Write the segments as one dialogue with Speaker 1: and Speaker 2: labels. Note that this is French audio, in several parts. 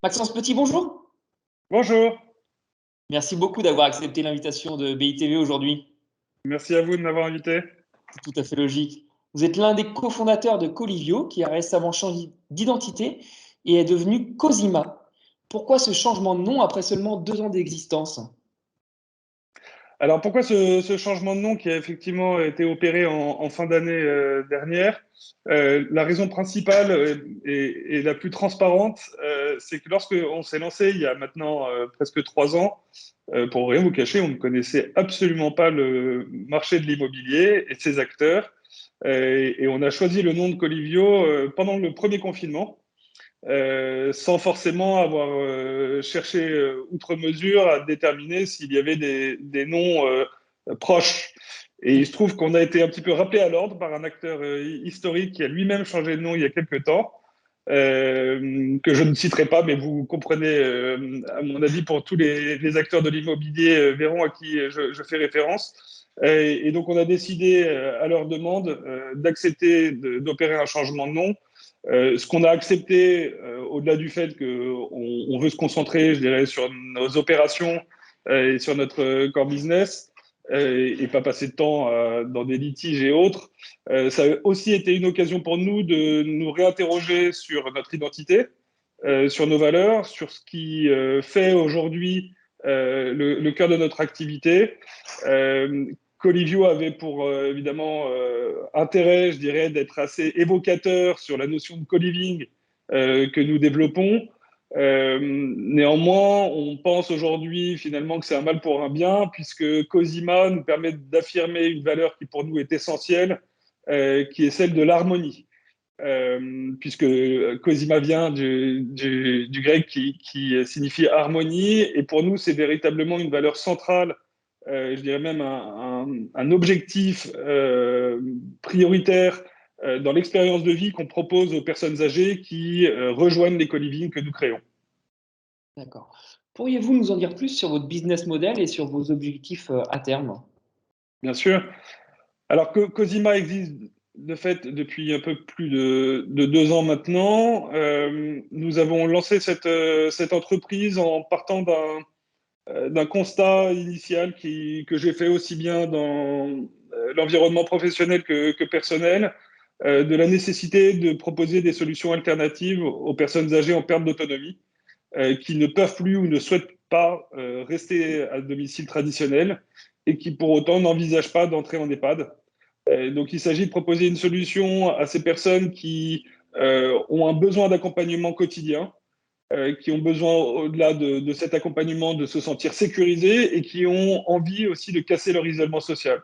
Speaker 1: Maxence Petit, bonjour.
Speaker 2: Bonjour,
Speaker 1: Merci beaucoup d'avoir accepté l'invitation de BITV aujourd'hui.
Speaker 2: merci à vous de m'avoir invité.
Speaker 1: C'est tout à fait logique. Vous êtes l'un des cofondateurs de Colivio qui a récemment changé d'identité et est devenu Cosima. Pourquoi ce changement de nom après seulement 2 ans d'existence?
Speaker 2: Alors pourquoi ce changement de nom qui a effectivement été opéré en fin d'année dernière? La raison principale et la plus transparente, c'est que lorsqu'on s'est lancé il y a maintenant presque 3 ans, pour rien vous cacher, on ne connaissait absolument pas le marché de l'immobilier et ses acteurs. Et on a choisi le nom de Colivio pendant le premier confinement. Sans forcément avoir cherché outre mesure à déterminer s'il y avait des noms proches. Et il se trouve qu'on a été un petit peu rappelé à l'ordre par un acteur historique qui a lui-même changé de nom il y a quelques temps, que je ne citerai pas, mais vous comprenez, à mon avis, pour tous les acteurs de l'immobilier verront à qui je fais référence. Et donc on a décidé, à leur demande, d'accepter d'opérer un changement de nom. Ce qu'on a accepté, au-delà du fait qu'on veut se concentrer, je dirais, sur nos opérations et sur notre core business, et pas passer de temps dans des litiges et autres, ça a aussi été une occasion pour nous de nous réinterroger sur notre identité, sur nos valeurs, sur ce qui fait aujourd'hui le cœur de notre activité. Colivio avait pour évidemment intérêt, je dirais, d'être assez évocateur sur la notion de co-living que nous développons. Néanmoins, on pense aujourd'hui finalement que c'est un mal pour un bien, puisque Cosima nous permet d'affirmer une valeur qui pour nous est essentielle, qui est celle de l'harmonie. Puisque Cosima vient du grec qui signifie harmonie, et pour nous, c'est véritablement une valeur centrale, je dirais même un objectif prioritaire dans l'expérience de vie qu'on propose aux personnes âgées qui rejoignent les co-living que nous créons.
Speaker 1: D'accord. Pourriez-vous nous en dire plus sur votre business model et sur vos objectifs à terme?
Speaker 2: Bien sûr. Alors que Cosima existe de fait depuis un peu plus de 2 ans maintenant. Nous avons lancé cette entreprise en partant d'un constat initial que j'ai fait aussi bien dans l'environnement professionnel que personnel, de la nécessité de proposer des solutions alternatives aux personnes âgées en perte d'autonomie, qui ne peuvent plus ou ne souhaitent pas rester à domicile traditionnel et qui pour autant n'envisagent pas d'entrer en EHPAD. Donc il s'agit de proposer une solution à ces personnes qui ont un besoin d'accompagnement quotidien, qui ont besoin, au-delà de cet accompagnement, de se sentir sécurisés et qui ont envie aussi de casser leur isolement social.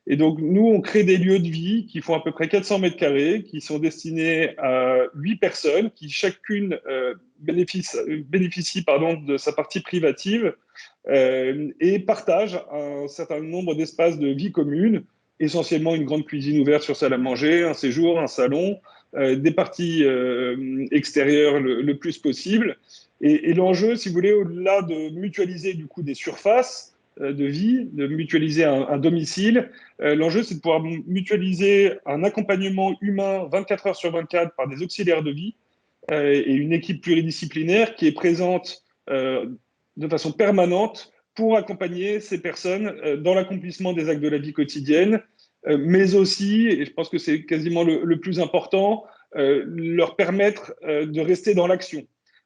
Speaker 2: Et donc, nous, on crée des lieux de vie qui font à peu près 400 mètres carrés, qui sont destinés à 8 personnes, qui chacune bénéficie de sa partie privative et partage un certain nombre d'espaces de vie commune, essentiellement une grande cuisine ouverte sur salle à manger, un séjour, un salon, des parties extérieures le plus possible. Et l'enjeu, si vous voulez, au-delà de mutualiser du coup des surfaces de vie, de mutualiser un domicile, l'enjeu, c'est de pouvoir mutualiser un accompagnement humain 24 heures sur 24 par des auxiliaires de vie et une équipe pluridisciplinaire qui est présente de façon permanente pour accompagner ces personnes dans l'accomplissement des actes de la vie quotidienne, mais aussi, et je pense que c'est quasiment le plus important, leur permettre de rester dans l'action.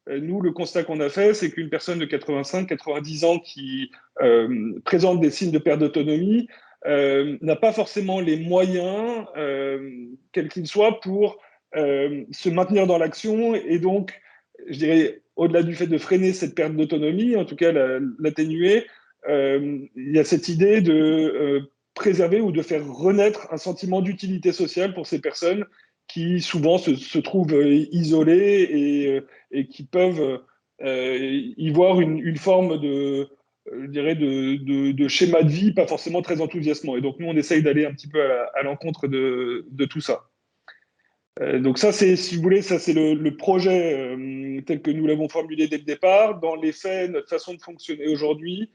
Speaker 2: Nous, le constat qu'on a fait, c'est qu'une personne de 85-90 ans qui présente des signes de perte d'autonomie n'a pas forcément les moyens, quels qu'ils soient, pour se maintenir dans l'action et donc, je dirais, au-delà du fait de freiner cette perte d'autonomie, en tout cas l'atténuer, il y a cette idée de préserver ou de faire renaître un sentiment d'utilité sociale pour ces personnes qui souvent se trouvent isolées et qui peuvent y voir une forme je dirais de schéma de vie pas forcément très enthousiasmant. Et donc nous, on essaye d'aller un petit peu à l'encontre de tout ça. Donc ça, c'est, si vous voulez, ça c'est le projet tel que nous l'avons formulé dès le départ. Dans les faits, notre façon de fonctionner aujourd'hui,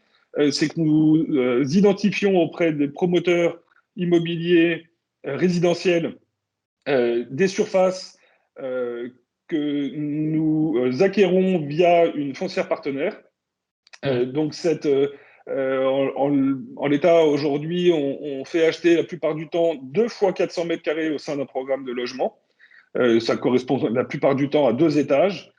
Speaker 2: c'est que nous identifions auprès des promoteurs immobiliers résidentiels des surfaces que nous acquérons via une foncière partenaire. Donc, en l'état aujourd'hui, on fait acheter la plupart du temps 2 fois 400 mètres carrés au sein d'un programme de logement. Ça correspond la plupart du temps à 2 étages.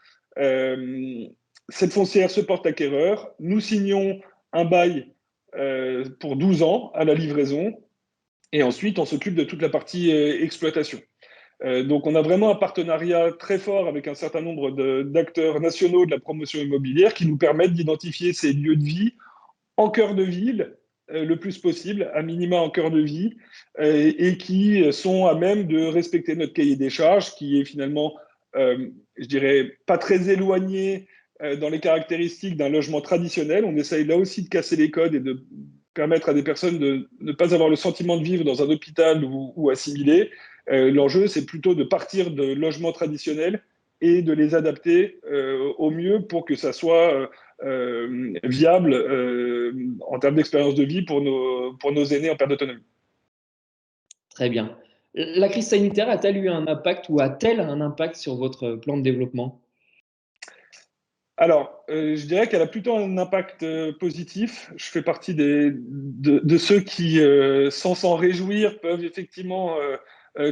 Speaker 2: Cette foncière se porte acquéreur. Nous signons un bail pour 12 ans à la livraison. Et ensuite, on s'occupe de toute la partie exploitation. Donc, on a vraiment un partenariat très fort avec un certain nombre d'acteurs nationaux de la promotion immobilière qui nous permettent d'identifier ces lieux de vie en cœur de ville, le plus possible, à minima en cœur de vie, et qui sont à même de respecter notre cahier des charges, qui est finalement, je dirais, pas très éloigné dans les caractéristiques d'un logement traditionnel. On essaye là aussi de casser les codes et de permettre à des personnes de ne pas avoir le sentiment de vivre dans un hôpital ou assimilé. L'enjeu, c'est plutôt de partir de logements traditionnels et de les adapter au mieux pour que ça soit viable en termes d'expérience de vie pour nos aînés en perte d'autonomie.
Speaker 1: Très bien. La crise sanitaire a-t-elle eu un impact ou a-t-elle un impact sur votre plan de développement?
Speaker 2: Alors, je dirais qu'elle a plutôt un impact positif. Je fais partie de ceux qui, sans s'en réjouir, peuvent effectivement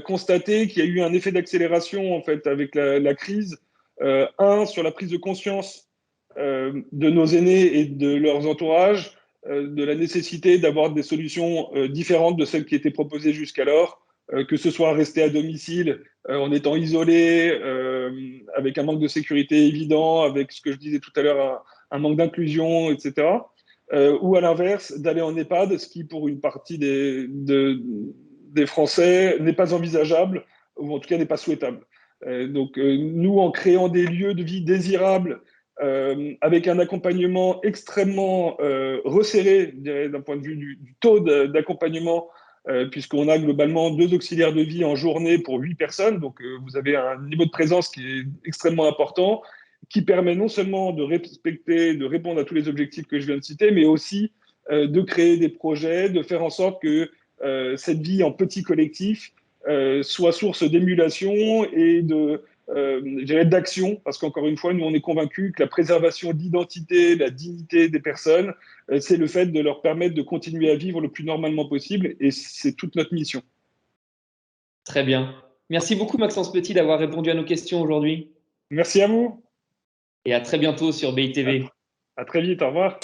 Speaker 2: constater qu'il y a eu un effet d'accélération en fait avec la crise. Sur la prise de conscience de nos aînés et de leurs entourages, de la nécessité d'avoir des solutions différentes de celles qui étaient proposées jusqu'alors, que ce soit rester à domicile en étant isolé, avec un manque de sécurité évident, avec ce que je disais tout à l'heure, un manque d'inclusion, etc. Ou à l'inverse, d'aller en EHPAD, ce qui pour une partie des Français n'est pas envisageable, ou en tout cas n'est pas souhaitable. Donc nous, en créant des lieux de vie désirables, avec un accompagnement extrêmement resserré, d'un point de vue du taux d'accompagnement, puisqu'on a globalement 2 auxiliaires de vie en journée pour 8 personnes. Donc, vous avez un niveau de présence qui est extrêmement important, qui permet non seulement de respecter, de répondre à tous les objectifs que je viens de citer, mais aussi de créer des projets, de faire en sorte que cette vie en petit collectif soit source d'émulation et d'action, parce qu'encore une fois, nous, on est convaincus que la préservation d'identité, la dignité des personnes, c'est le fait de leur permettre de continuer à vivre le plus normalement possible, et c'est toute notre mission.
Speaker 1: Très bien. Merci beaucoup, Maxence Petit, d'avoir répondu à nos questions aujourd'hui.
Speaker 2: Merci à vous.
Speaker 1: Et à très bientôt sur BITV.
Speaker 2: À très vite, au revoir.